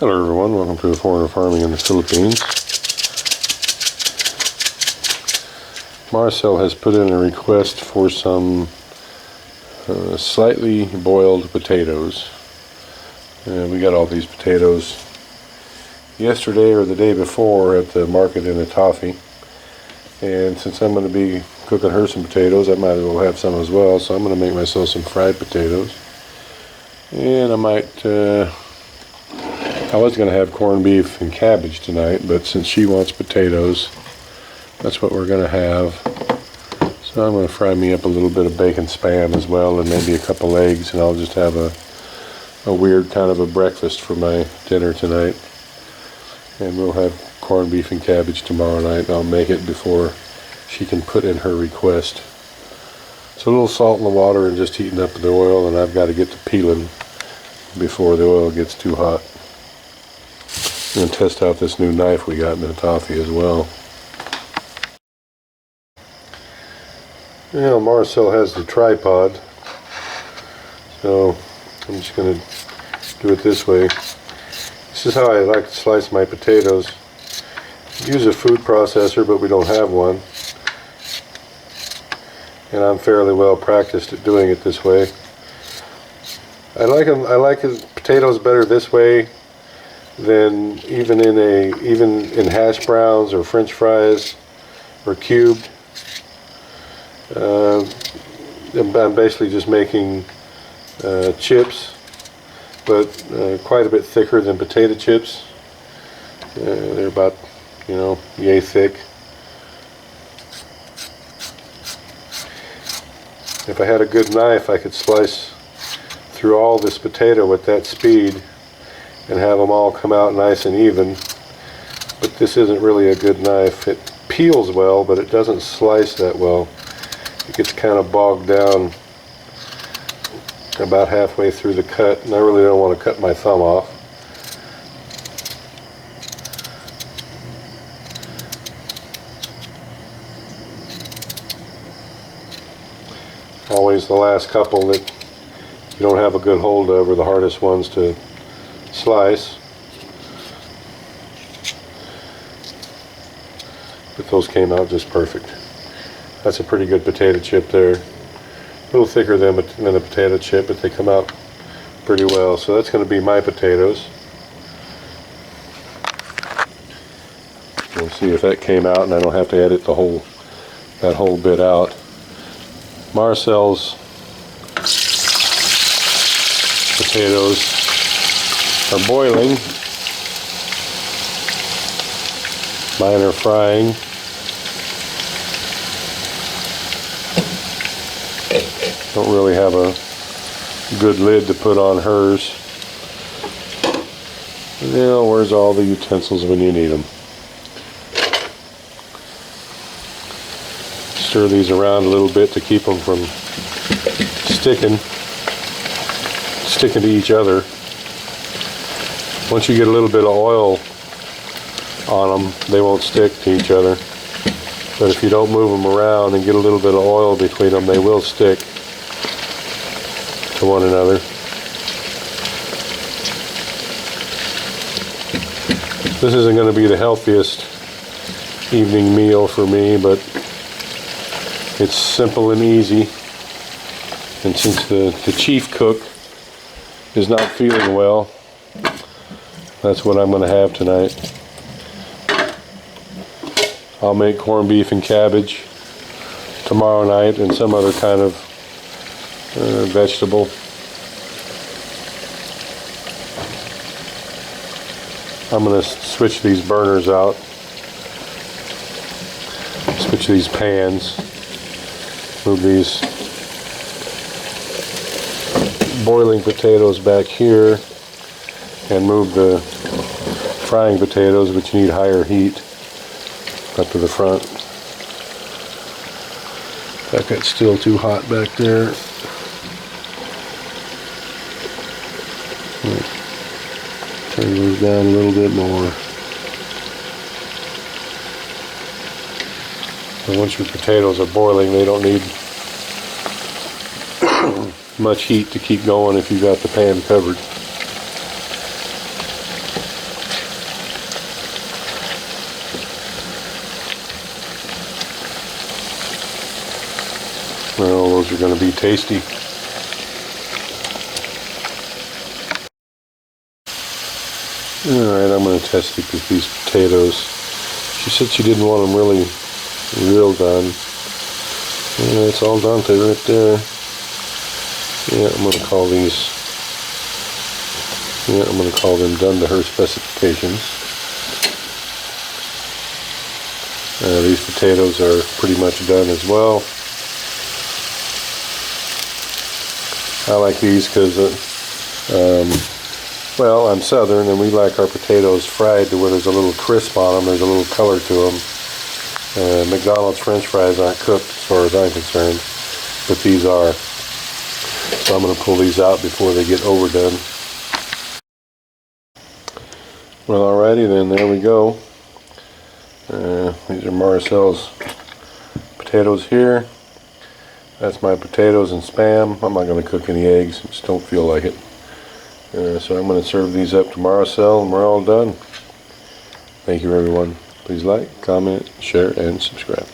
Hello everyone, welcome to Foreigner Farming in the Philippines. Marcel has put in a request for some slightly boiled potatoes. We got all these potatoes yesterday or the day before at the market in Atafi. And since I'm going to be cooking her some potatoes, I might as well have some as well. So I'm going to make myself some fried potatoes. And I might... I was going to have corned beef and cabbage tonight, but since she wants potatoes, that's what we're going to have. So I'm going to fry me up a little bit of bacon spam as well, and maybe a couple eggs, and I'll just have a weird kind of a breakfast for my dinner tonight. And we'll have corned beef and cabbage tomorrow night. I'll make it before she can put in her request. So a little salt in the water and just heating up the oil, and I've got to get to peeling before the oil gets too hot. I'm going to test out this new knife we got in Atafi as well. You know, Marcel has the tripod, so I'm just going to do it this way. This is how I like to slice my potatoes. Use a food processor, but we don't have one. And I'm fairly well practiced at doing it this way. I like potatoes better this way than even in hash browns or French fries or cubed. I'm basically just making chips, but quite a bit thicker than potato chips. They're about, yay thick. If I had a good knife, I could slice through all this potato at that speed and have them all come out nice and even, but this isn't really a good knife. It peels well, but it doesn't slice that well. It gets kind of bogged down about halfway through the cut, and I really don't want to cut my thumb off. Always the last couple that you don't have a good hold of are the hardest ones to slice, but those came out just perfect. That's a pretty good potato chip there. A little thicker than a potato chip, but they come out pretty well. So that's going to be my potatoes. We'll see if that came out, and I don't have to edit that whole bit out. Marcel's potatoes are boiling. Mine are frying. Don't really have a good lid to put on hers. Where's all the utensils when you need them? Stir these around a little bit to keep them from sticking to each other. Once you get a little bit of oil on them, they won't stick to each other. But if you don't move them around and get a little bit of oil between them, they will stick to one another. This isn't going to be the healthiest evening meal for me, but it's simple and easy. And since the chief cook is not feeling well, that's what I'm going to have tonight. I'll make corned beef and cabbage tomorrow night and some other kind of vegetable. I'm going to switch these burners out. Switch these pans. Move these boiling potatoes back here and move the frying potatoes, which need higher heat, up to the front. That got still too hot back there. Turn those down a little bit more. And once your potatoes are boiling, they don't need much heat to keep going if you got the pan covered. Well, those are going to be tasty. Alright, I'm going to test it with these potatoes. She said she didn't want them really real done. Yeah, it's all done to right there. Yeah, I'm going to call these, I'm going to call them done to her specifications. These potatoes are pretty much done as well. I like these because, well, I'm Southern and we like our potatoes fried to where there's a little crisp on them, there's a little color to them. McDonald's French fries aren't cooked as far as I'm concerned, but these are. So I'm going to pull these out before they get overdone. Well, alrighty then, there we go. These are Marcel's potatoes here. That's my potatoes and Spam. I'm not going to cook any eggs, just don't feel like it. So I'm going to serve these up to Marcel and we're all done. Thank you everyone. Please like, comment, share, and subscribe.